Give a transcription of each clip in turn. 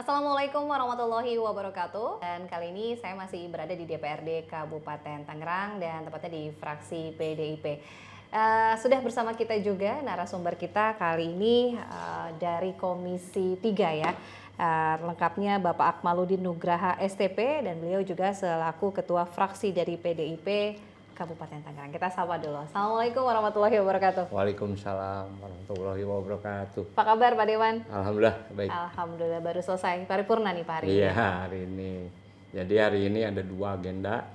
Assalamualaikum warahmatullahi wabarakatuh. Dan kali ini saya masih berada di DPRD Kabupaten Tangerang dan tepatnya di fraksi PDIP. Sudah bersama kita juga narasumber kita kali ini dari Komisi 3 ya. Lengkapnya Bapak Akmaluddin Nugraha STP dan beliau juga selaku Ketua Fraksi dari PDIP Kabupaten Tangerang. Kita sapa dulu. Assalamualaikum warahmatullahi wabarakatuh. Waalaikumsalam warahmatullahi wabarakatuh. Apa kabar Pak Dewan? Alhamdulillah baik. Alhamdulillah baru selesai paripurna nih Pak hari ini. Iya hari ini. Jadi hari ini ada 2 agenda.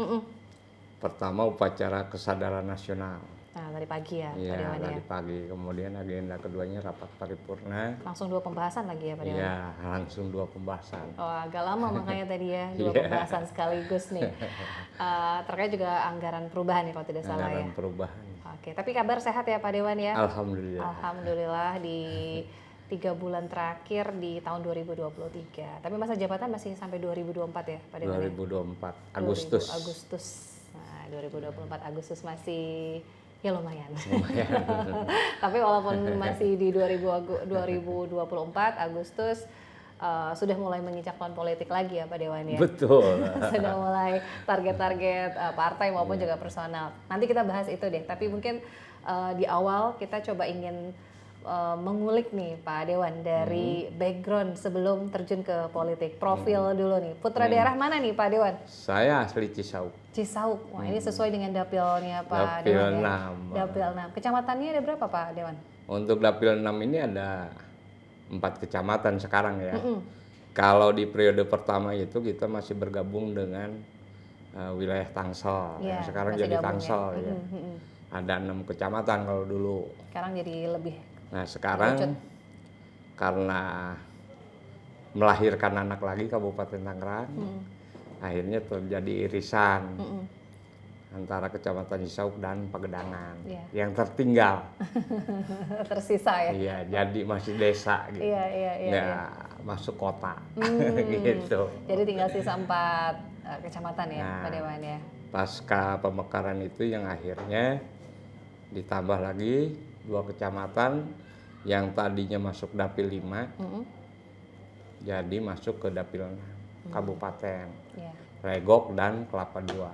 Pertama upacara kesadaran nasional. Nah tadi pagi ya Pak Iya Dewan ya. tadi pagi. Kemudian agenda keduanya rapat paripurna. Langsung 2 pembahasan lagi ya Pak Dewan? Iya langsung 2 pembahasan. Oh agak lama makanya tadi ya 2 Iya. pembahasan sekaligus nih. Terkait juga anggaran perubahan nih kalau tidak salah ya. Anggaran perubahan. Oke, tapi kabar sehat ya Pak Dewan ya? Alhamdulillah. Alhamdulillah di 3 bulan terakhir di tahun 2023. Tapi masa jabatan masih sampai 2024 ya Pak Dewan? 2024 Agustus. Agustus. Nah, 2024 Agustus masih ya lumayan. Tapi walaupun masih di 2024 Agustus sudah mulai menginjak tahun politik lagi ya Pak Dewan ya. Betul. Sudah mulai target-target partai maupun juga personal. Nanti kita bahas itu deh. Tapi mungkin di awal kita coba ingin mengulik nih Pak Dewan dari background sebelum terjun ke politik. Profil dulu nih. Putra daerah mana nih Pak Dewan? Saya asli Cisauk. Cisauk. Wah ini sesuai dengan dapilnya Pak Dapil Dewan ya. 6. Dapil 6. Kecamatannya ada berapa Pak Dewan? Untuk Dapil 6 ini ada 4 kecamatan sekarang ya. Kalau di periode pertama itu kita masih bergabung dengan wilayah Tangsel. Ya, Sekarang masih jadi gabung Tangsel ya. Ada 6 kecamatan kalau dulu. Sekarang jadi lebih. Nah sekarang Lucut. karena melahirkan anak lagi Kabupaten Tangerang, akhirnya terjadi irisan antara Kecamatan Cisauk dan Pagedangan. Iya. Yang tertinggal. Tersisa ya. Iya, jadi masih desa gitu. Iya. Nggak masuk kota gitu. Jadi tinggal sisa 4 kecamatan ya Nah, Pak Dewan ya. Pasca pemekaran itu yang akhirnya ditambah lagi 2 kecamatan yang tadinya masuk Dapil 5 jadi masuk ke Dapil 6 Kabupaten Iya. Legok dan Kelapa II.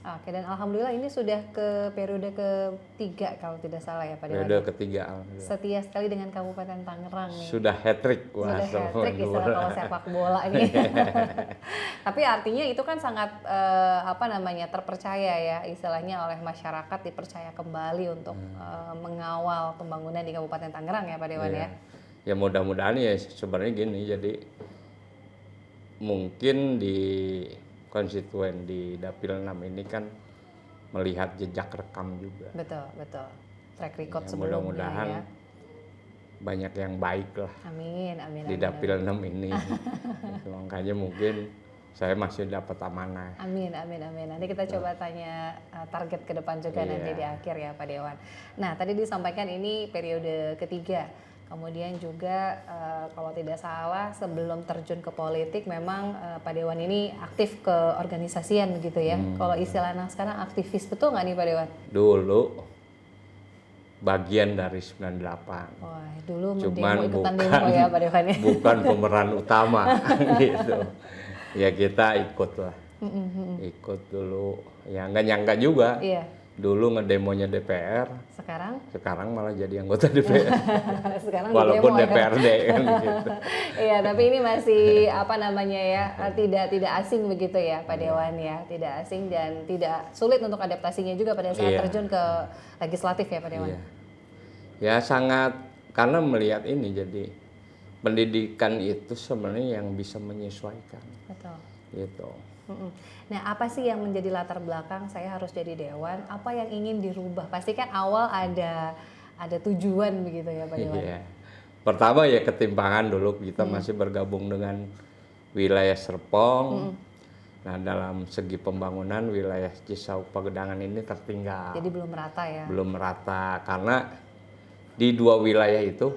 Oke, dan alhamdulillah ini sudah ke periode ketiga kalau tidak salah ya Pak Dewan. Periode ketiga alhamdulillah. Setia sekali dengan Kabupaten Tangerang nih. Sudah hat-trick. Sudah hat-trick istilah kalau sepak bola nih. Tapi artinya itu kan sangat terpercaya ya istilahnya oleh masyarakat, dipercaya kembali untuk mengawal pembangunan di Kabupaten Tangerang ya Pak Dewan ya. Ya mudah-mudahan ya sebenarnya gini, jadi mungkin di konstituen di Dapil 6 ini kan melihat jejak rekam juga. Betul. Track record Ya, sebelumnya mudah-mudahan ya. banyak yang baik lah Amin. di Dapil 6 ini. Itu, makanya mungkin saya masih dapat amanah. Amin. Nanti kita coba tanya target ke depan juga nanti di akhir ya Pak Dewan. Nah tadi disampaikan ini periode ketiga. Kemudian juga kalau tidak salah sebelum terjun ke politik memang Pak Dewan ini aktif ke organisasian begitu ya. Kalau istilah anak sekarang aktivis, betul nggak nih Pak Dewan? Dulu bagian dari 98. Wah dulu Cuman ikutan demo ya Pak Dewan ya. bukan pemeran utama gitu. Ya kita ikut lah. Ikut dulu. Ya nggak nyangka juga. Iya. Dulu ngedemonya DPR. Sekarang malah jadi anggota DPR. sekarang Walaupun demo, DPRD kan gitu. Iya, tapi ini masih tidak asing begitu ya Pak Dewan ya, tidak asing dan tidak sulit untuk adaptasinya juga pada saat terjun ke legislatif ya Pak Dewan. Iya. Ya sangat, karena melihat ini jadi pendidikan itu sebenarnya yang bisa menyesuaikan. Betul. Gitu. Nah, apa sih yang menjadi latar belakang saya harus jadi dewan? Apa yang ingin dirubah? Pasti kan awal ada tujuan begitu ya Pak Dewan. Iya. Pertama ya ketimpangan dulu kita masih bergabung dengan wilayah Serpong. Nah, dalam segi pembangunan wilayah Cisauk Pagedangan ini tertinggal. Jadi belum merata ya. Belum merata karena di 2 wilayah itu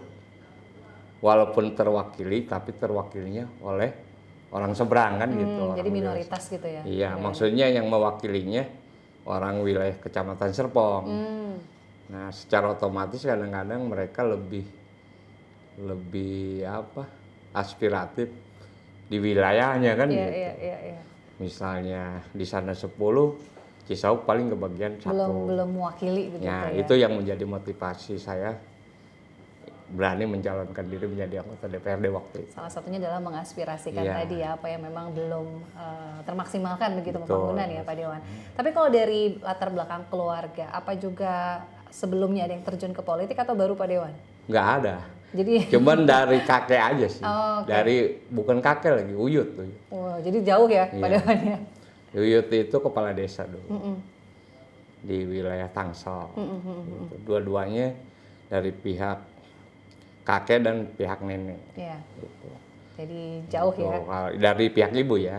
walaupun terwakili tapi terwakilinya oleh orang seberang kan gitu. Jadi minoritas gitu ya. Iya, maksudnya yang mewakilinya orang wilayah Kecamatan Serpong. Nah, secara otomatis kadang-kadang mereka lebih aspiratif di wilayahnya kan Iya, gitu. iya. Misalnya di sana 10, Cisauk paling kebagian 1. Belum mewakili begitu Ya, ya. itu yang menjadi motivasi saya berani mencalonkan diri menjadi anggota DPRD waktu itu. Salah satunya adalah mengaspirasikan Iya. tadi ya, apa yang memang belum termaksimalkan begitu Betul. pembangunan ya Pak Dewan. Tapi kalau dari latar belakang keluarga, apa juga sebelumnya ada yang terjun ke politik atau baru Pak Dewan? Nggak ada. Jadi, Cuman dari kakek aja sih. Oh, oke. Dari bukan kakek lagi, Uyut tuh. wow, jadi jauh ya Pak Iya. Dewan ya. Uyut itu kepala desa dulu. Di wilayah Tangsel. Gitu. Dua-duanya dari pihak kakek dan pihak nenek. Iya. Gitu. Jadi jauh Tuh, ya. kalau dari pihak ibu ya.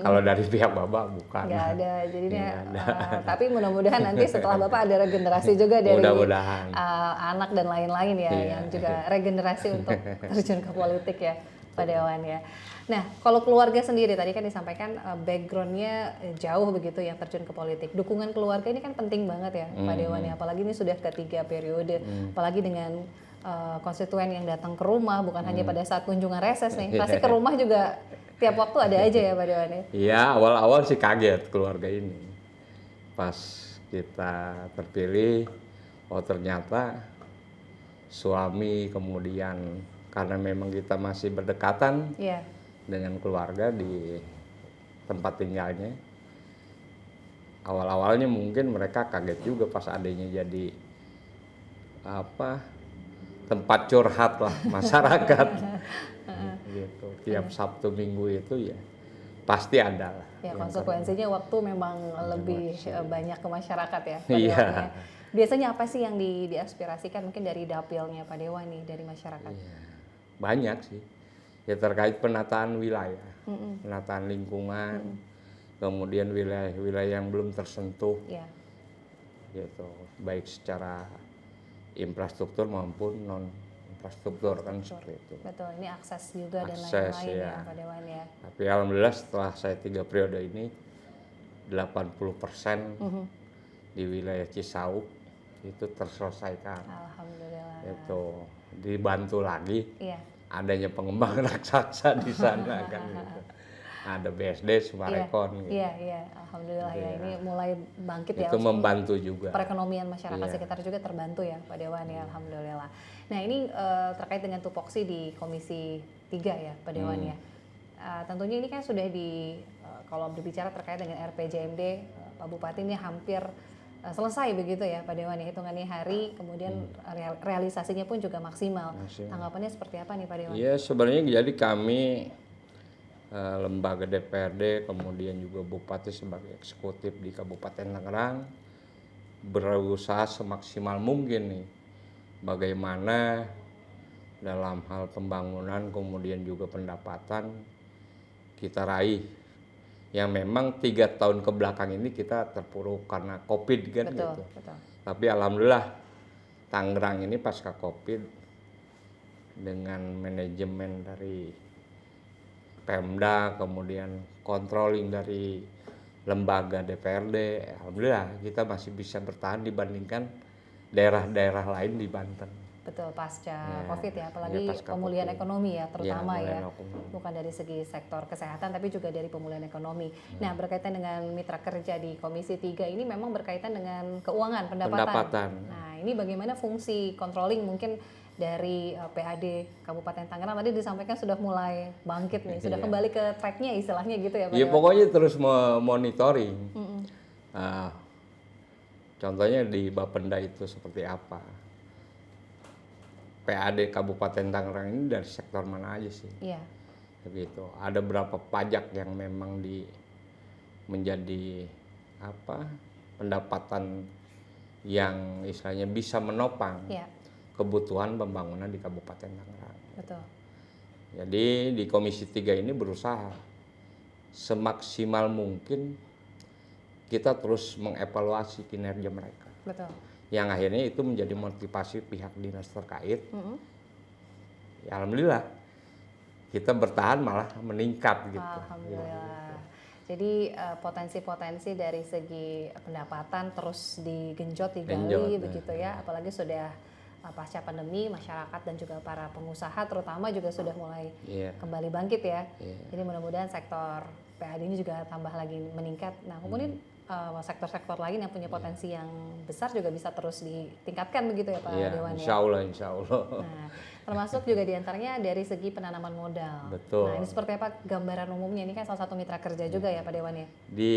Kalau dari pihak bapak bukan. Nggak ada jadinya. Nggak ada. Tapi mudah-mudahan nanti setelah Bapak ada regenerasi juga dari Mudah-mudahan. anak dan lain-lain ya, Iya. yang juga regenerasi untuk terjun ke politik ya Pak Dewan ya. Nah, kalau keluarga sendiri tadi kan disampaikan backgroundnya jauh begitu yang terjun ke politik. Dukungan keluarga ini kan penting banget ya Pak Dewan ya, apalagi ini sudah ketiga periode, apalagi dengan konstituen yang datang ke rumah bukan hanya pada saat kunjungan reses nih, pasti ke rumah juga tiap waktu ada aja ya Pak Dewan ya. Iya, awal-awal sih kaget keluarga ini. Pas kita terpilih, oh ternyata suami, kemudian karena memang kita masih berdekatan Iya. dengan keluarga di tempat tinggalnya. Awal-awalnya mungkin mereka kaget juga pas adanya jadi tempat curhat lah masyarakat. Gitu. Tiap Sabtu Minggu itu ya pasti ada lah. Ya, yang konsekuensinya waktu memang lebih banyak ke masyarakat ya Pak Iya. Dewan ya. Biasanya apa sih yang diaspirasikan mungkin dari dapilnya Pak Dewan nih, dari masyarakat? Iya. Banyak sih. Ya terkait penataan wilayah, penataan lingkungan, kemudian wilayah-wilayah yang belum tersentuh, Iya. gitu. Baik secara infrastruktur maupun non infrastruktur kan seperti itu. Betul, ini akses juga dan Akses, lain-lain ya ya. Pak Dewan ya. Tapi alhamdulillah setelah saya 3 periode ini 80% di wilayah Cisauk itu terselesaikan. Alhamdulillah. Itu dibantu lagi Iya. adanya pengembangan raksasa di sana kan gitu. Ada BSD Sumarekon gitu. Iya. Alhamdulillah ya, ini mulai bangkit ya. Itu membantu juga. Perekonomian masyarakat Iya. sekitar juga terbantu ya Pak Dewan ya, alhamdulillah. Nah ini terkait dengan tupoksi di Komisi 3 ya Pak Dewan ya. Tentunya ini kan sudah kalau berbicara terkait dengan RPJMD Pak Bupati ini hampir selesai begitu ya Pak Dewan ya, hitungannya hari, kemudian realisasinya pun juga maksimal. Tanggapannya seperti apa nih Pak Dewan? Iya sebenarnya jadi kami lembaga DPRD kemudian juga Bupati sebagai eksekutif di Kabupaten Tangerang berusaha semaksimal mungkin nih bagaimana dalam hal pembangunan kemudian juga pendapatan kita raih yang memang 3 tahun ke belakang ini kita terpuruk karena COVID kan Betul, gitu. betul. Tapi alhamdulillah Tangerang ini pasca COVID dengan manajemen dari Pemda kemudian controlling dari lembaga DPRD, alhamdulillah kita masih bisa bertahan dibandingkan daerah-daerah lain di Banten. Betul, pasca Ya, COVID ya, apalagi ya, pasca pemulihan COVID. ekonomi ya terutama ya, pemulihan ekonomi. bukan dari segi sektor kesehatan tapi juga dari pemulihan ekonomi. Nah berkaitan dengan mitra kerja di Komisi 3 ini memang berkaitan dengan keuangan, pendapatan. Nah ini bagaimana fungsi controlling mungkin dari PAD Kabupaten Tangerang tadi disampaikan sudah mulai bangkit nih, sudah kembali ke tracknya istilahnya gitu ya Pak? Ya pokoknya terus monitoring. Contohnya di Bapenda itu seperti apa? PAD Kabupaten Tangerang ini dari sektor mana aja sih? Iya. Begitu. Ada berapa pajak yang memang menjadi pendapatan yang istilahnya bisa menopang Iya. kebutuhan pembangunan di Kabupaten Tangerang. Betul. Jadi di Komisi 3 ini berusaha semaksimal mungkin kita terus mengevaluasi kinerja mereka. Betul. Yang akhirnya itu menjadi motivasi pihak dinas terkait. Ya alhamdulillah kita bertahan malah meningkat gitu. Alhamdulillah. Jadi potensi-potensi dari segi pendapatan terus digenjot, digali begitu ya. Apalagi sudah pasca pandemi masyarakat dan juga para pengusaha terutama juga sudah mulai Iya. kembali bangkit ya. Iya. Jadi mudah-mudahan sektor PAD ini juga tambah lagi meningkat. Nah, kemudian sektor-sektor lain yang punya potensi yang besar juga bisa terus ditingkatkan begitu ya Pak Iya, Dewan ya. insya Allah, insya Allah. Nah, termasuk juga diantaranya dari segi penanaman modal. Betul. Nah, ini seperti apa gambaran umumnya? Ini kan salah satu mitra kerja juga ya Pak Dewan ya. Di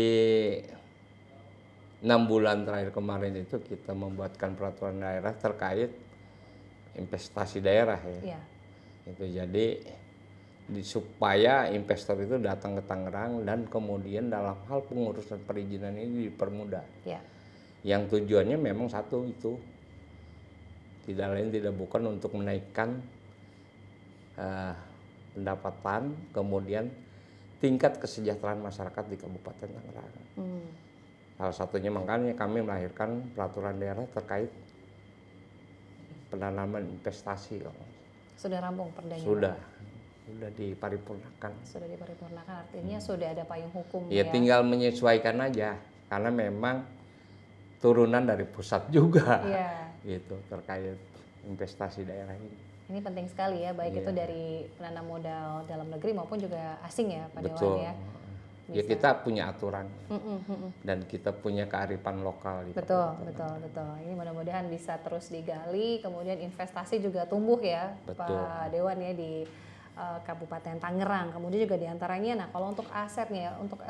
6 bulan terakhir kemarin itu kita membuatkan peraturan daerah terkait investasi daerah ya. Iya. Itu jadi supaya investor itu datang ke Tangerang dan kemudian dalam hal pengurusan perizinan ini dipermudah. Iya. Yang tujuannya memang satu itu, tidak lain tidak bukan untuk menaikkan pendapatan, kemudian tingkat kesejahteraan masyarakat di Kabupaten Tangerang. Salah satunya makanya kami melahirkan peraturan daerah terkait penanaman investasi. Sudah rampung perdanya? Sudah diparipurnakan. Sudah diparipurnakan, artinya sudah ada payung hukum Ya, tinggal menyesuaikan aja, karena memang turunan dari pusat juga, gitu terkait investasi daerah ini. Ini penting sekali ya, baik itu dari penanam modal dalam negeri maupun juga asing ya Pak Dewan ya. Ya kita punya aturan dan kita punya kearifan lokal. Betul. Ini mudah-mudahan bisa terus digali, kemudian investasi juga tumbuh ya Pak Dewan ya di Kabupaten Tangerang. Kemudian juga diantaranya, nah kalau untuk asetnya, untuk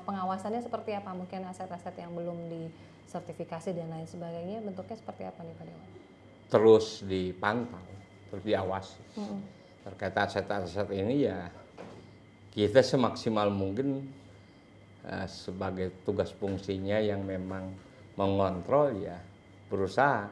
pengawasannya seperti apa? Mungkin aset-aset yang belum disertifikasi dan lain sebagainya, bentuknya seperti apa nih Pak Dewan? Terus dipantau, terus diawasi. Terkait aset-aset ini ya kita semaksimal mungkin sebagai tugas fungsinya yang memang mengontrol ya berusaha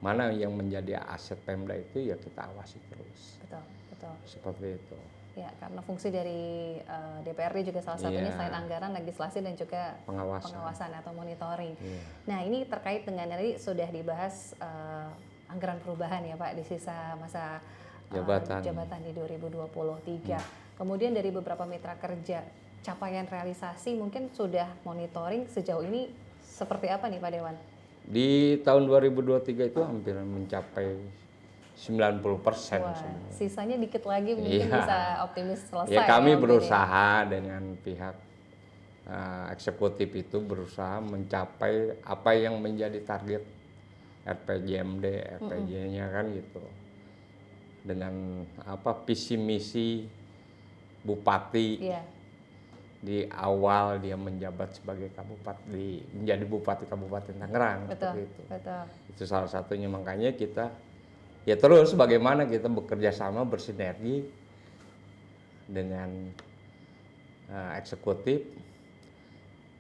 mana yang menjadi aset Pemda itu ya kita awasi terus. Betul. Seperti itu. Ya, karena fungsi dari DPRD juga salah satunya selain anggaran, legislasi dan juga pengawasan atau monitoring. Nah, ini terkait dengan tadi sudah dibahas anggaran perubahan ya Pak di sisa masa jabatan di 2023. Kemudian dari beberapa mitra kerja, capaian realisasi mungkin sudah monitoring sejauh ini seperti apa nih Pak Dewan? Di tahun 2023 itu hampir mencapai 90%. Sisanya dikit lagi mungkin bisa optimis selesai. Ya kami berusaha dengan pihak eksekutif itu berusaha mencapai apa yang menjadi target RPJMD, RPJ-nya kan gitu. Dengan visi misi Bupati di awal dia menjabat sebagai menjadi Bupati Kabupaten Tangerang. Betul. Itu salah satunya, makanya kita ya terus bagaimana kita bekerja sama bersinergi dengan eksekutif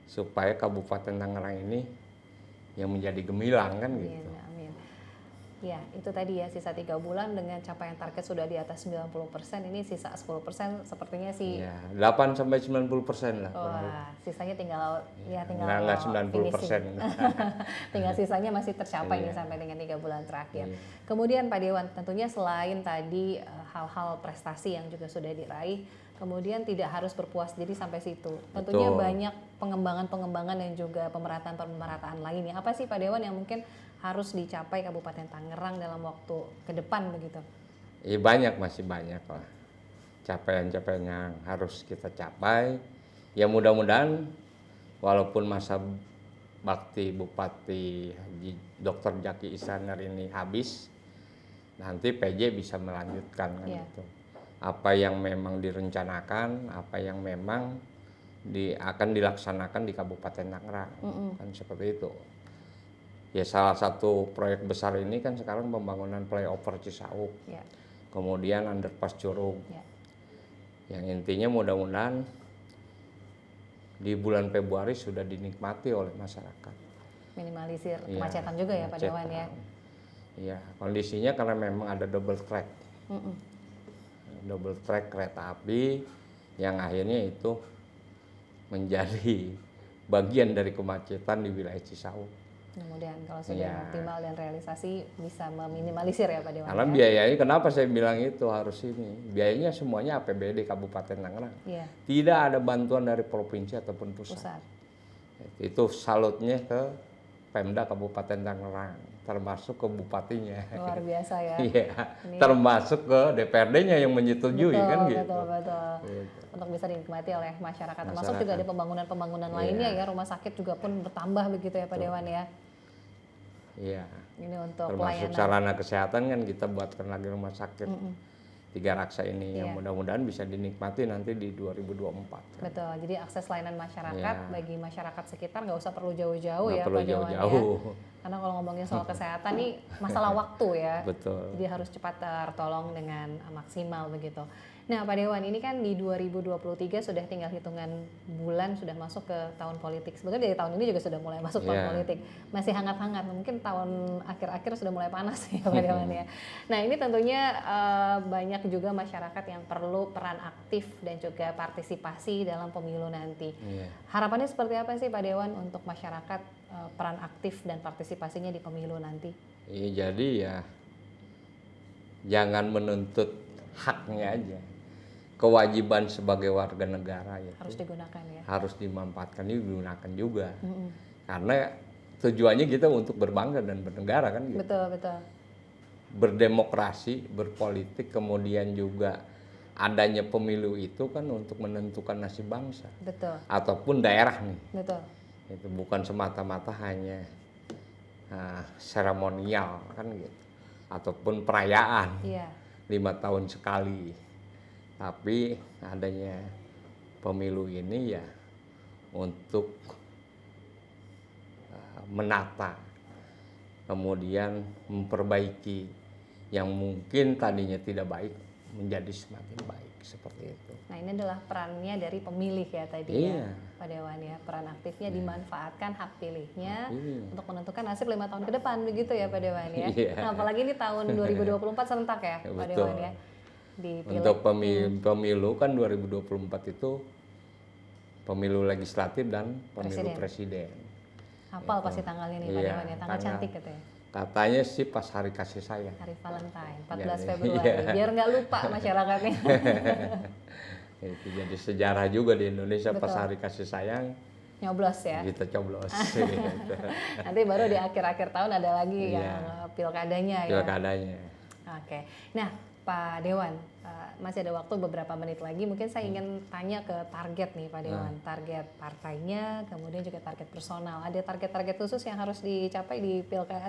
supaya Kabupaten Tangerang ini yang menjadi gemilang kan gitu. Amin. Ya, itu tadi ya sisa 3 bulan dengan capaian target sudah di atas 90%, ini sisa 10% sepertinya sih. Ya, 8-90% lah. Wah, sisanya tinggal nggak 90%. Tinggal sisanya masih tercapai nih sampai dengan 3 bulan terakhir. Kemudian Pak Dewan, tentunya selain tadi hal-hal prestasi yang juga sudah diraih, kemudian tidak harus berpuas diri sampai situ. Tentunya banyak pengembangan-pengembangan dan juga pemerataan lainnya. Apa sih Pak Dewan yang mungkin harus dicapai Kabupaten Tangerang dalam waktu ke depan begitu? Iya masih banyak lah. Capaian-capaian yang harus kita capai. Ya mudah-mudahan walaupun masa bakti Bupati Haji Dr. Zaki Iskandar ini habis, nanti PJ bisa melanjutkan kan gitu. Apa yang memang direncanakan, apa yang memang akan dilaksanakan di Kabupaten Tangerang, kan seperti itu. Ya salah satu proyek besar ini kan sekarang pembangunan flyover Cisauk, kemudian underpass Curug, yang intinya mudah-mudahan di bulan Februari sudah dinikmati oleh masyarakat. Minimalisir kemacetan juga ya Pak Dewan ya. Iya, kondisinya karena memang ada double track, double track kereta api yang akhirnya itu menjadi bagian dari kemacetan di wilayah Cisauk. Kemudian kalau sudah optimal dan realisasi bisa meminimalisir ya Pak Dewan. Karena biayanya, kenapa saya bilang itu harus ini? Biayanya semuanya APBD Kabupaten Tangerang. Tidak ada bantuan dari provinsi ataupun pusat. Itu salutnya ke Pemda Kabupaten Tangerang. termasuk ke bupatinya. Luar biasa ya. Iya, termasuk ke DPRD-nya yang menyetujui Betul, kan gitu. betul. Gitu. Untuk bisa dinikmati oleh masyarakat. Termasuk juga ada pembangunan-pembangunan lainnya ya, rumah sakit juga pun bertambah begitu ya Pak Dewan ya. Iya. Ini untuk Termasuk pelayanan. sarana kesehatan kan kita buatkan lagi rumah sakit. Tiga Raksa ini yang mudah-mudahan bisa dinikmati nanti di 2024. Betul, jadi akses layanan masyarakat Iya. bagi masyarakat sekitar nggak usah perlu jauh-jauh Nggak ya perlu Pak Dewan ya. jauh-jauh. Karena kalau ngomongin soal kesehatan nih masalah waktu ya. Betul. Jadi harus cepat tertolong dengan maksimal begitu. Nah Pak Dewan, ini kan di 2023 sudah tinggal hitungan bulan sudah masuk ke tahun politik. Sebetulnya dari tahun ini juga sudah mulai masuk tahun politik. Masih hangat-hangat, mungkin tahun akhir-akhir sudah mulai panas ya Pak Dewan ya. Nah ini tentunya banyak juga masyarakat yang perlu peran aktif dan juga partisipasi dalam pemilu nanti. Harapannya seperti apa sih Pak Dewan untuk masyarakat peran aktif dan partisipasinya di pemilu nanti? Iya, jadi ya jangan menuntut haknya aja. Kewajiban sebagai warga negara ya Harus digunakan ya. harus dimanfaatkan, digunakan juga. Karena tujuannya kita untuk berbangsa dan bernegara kan gitu. Betul. Berdemokrasi, berpolitik, kemudian juga adanya pemilu itu kan untuk menentukan nasib bangsa Betul. ataupun daerah nih. Betul. Itu bukan semata-mata hanya seremonial kan gitu, ataupun perayaan Iya. 5 tahun sekali. Tapi adanya pemilu ini ya untuk menata, kemudian memperbaiki yang mungkin tadinya tidak baik menjadi semakin baik, seperti itu. Nah ini adalah perannya dari pemilih ya tadi ya Pak Dewan ya. Peran aktifnya dimanfaatkan hak pilihnya untuk menentukan nasib 5 tahun ke depan begitu ya Pak Dewan ya. Nah apalagi ini tahun 2024 serentak ya Pak Dewan ya. Untuk pemilu kan 2024 itu pemilu legislatif dan pemilu presiden. Hafal pasti tanggalnya nih Pak Dewan ya, tanggal cantik katanya. Katanya sih pas hari kasih sayang. Hari Valentine, 14 Februari, biar nggak lupa masyarakatnya. Itu jadi sejarah juga di Indonesia. Pas hari kasih sayang. Nyoblos ya? Kita coblos. Nanti baru di akhir-akhir tahun ada lagi yang pilkadanya ya? Pilkadanya. Oke, nah Pak Dewan, masih ada waktu beberapa menit lagi. Mungkin saya ingin tanya ke target nih Pak Dewan. Target partainya, kemudian juga target personal. Ada target-target khusus yang harus dicapai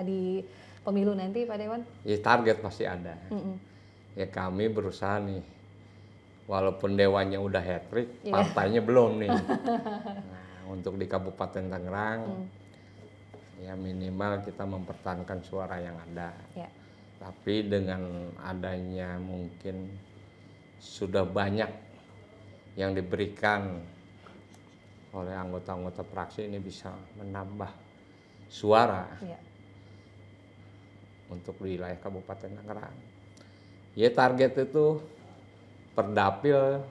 di pemilu nanti Pak Dewan? Ya target pasti ada. Ya kami berusaha nih, walaupun dewannya udah hat-trick, partainya belum nih. Nah, untuk di Kabupaten Tangerang, ya minimal kita mempertahankan suara yang ada. Tapi dengan adanya mungkin sudah banyak yang diberikan oleh anggota-anggota fraksi, ini bisa menambah suara untuk wilayah Kabupaten Tangerang. Ya target itu per dapil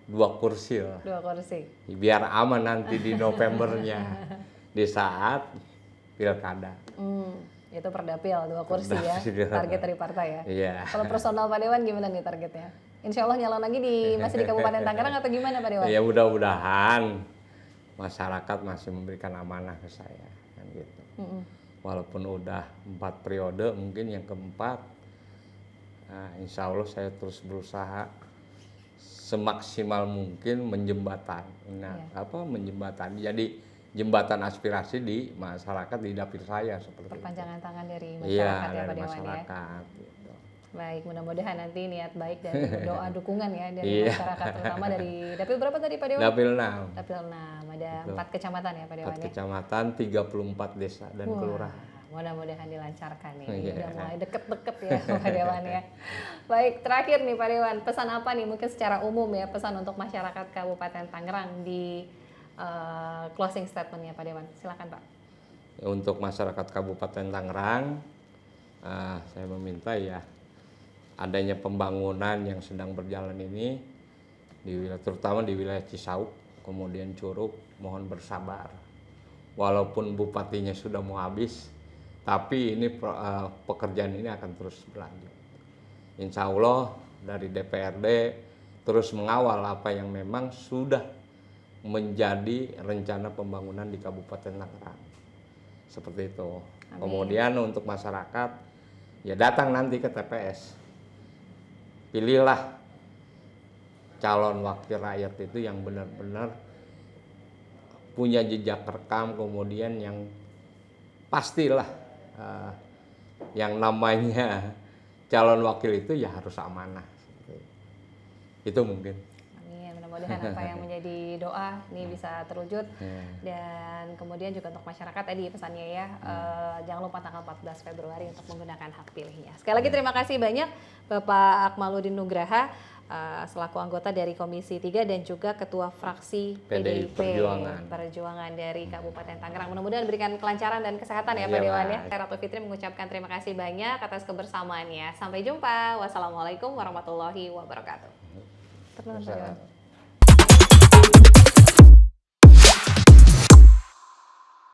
2 kursi lah. 2 kursi. Biar aman nanti di Novembernya di saat pilkada. Itu per dapil 2 kursi ya, target dari partai ya. Iya. Kalau personal Pak Dewan gimana nih targetnya? Insya Allah nyalon lagi masih di Kabupaten Tangerang atau gimana Pak Dewan? Ya mudah-mudahan masyarakat masih memberikan amanah ke saya kan gitu. Walaupun udah 4 periode, mungkin yang keempat, insya Allah saya terus berusaha semaksimal mungkin menjembatani. Jadi jembatan aspirasi di masyarakat di dapil saya seperti perpanjangan itu. tangan dari masyarakat ya Pak Dewan masyarakat, ya. Gitu. Baik, mudah-mudahan nanti niat baik dan doa dukungan ya dari masyarakat, terutama dari dapil berapa tadi Pak Dewan? Dapil 6. Dapil 6, ada 4 kecamatan ya Pak Dewan 4 kecamatan, 34 desa dan kelurahan. Mudah-mudahan dilancarkan nih. Udah mulai deket-deket ya Pak Dewan ya. Baik, terakhir nih Pak Dewan, pesan apa nih mungkin secara umum ya, pesan untuk masyarakat Kabupaten Tangerang di closing statementnya Pak Dewan, silakan Pak. Untuk masyarakat Kabupaten Tangerang, saya meminta ya adanya pembangunan yang sedang berjalan ini terutama di wilayah Cisauk, kemudian Curug, mohon bersabar. Walaupun bupatinya sudah mau habis, tapi ini pekerjaan ini akan terus berlanjut. Insya Allah dari DPRD terus mengawal apa yang memang sudah menjadi rencana pembangunan di Kabupaten Tangerang. Seperti itu. Kemudian untuk masyarakat, ya datang nanti ke TPS. Pilihlah calon wakil rakyat itu yang benar-benar punya jejak rekam, kemudian yang pastilah yang namanya calon wakil itu ya harus amanah. Itu mungkin. Amin. Mudah-mudahan apa yang menjadi doa ini bisa terwujud. Dan kemudian juga untuk masyarakat tadi pesannya ya, jangan lupa tanggal 14 Februari untuk menggunakan hak pilihnya. Sekali lagi terima kasih banyak Bapak Akmaluddin Nugraha selaku anggota dari Komisi 3 dan juga Ketua Fraksi PDIP Perjuangan dari Kabupaten Tangerang. Mudah-mudahan berikan kelancaran dan kesehatan ya Pak Dewan ya. Saya Ratu Fitri mengucapkan terima kasih banyak atas kebersamaannya. Sampai jumpa. Wassalamualaikum warahmatullahi wabarakatuh.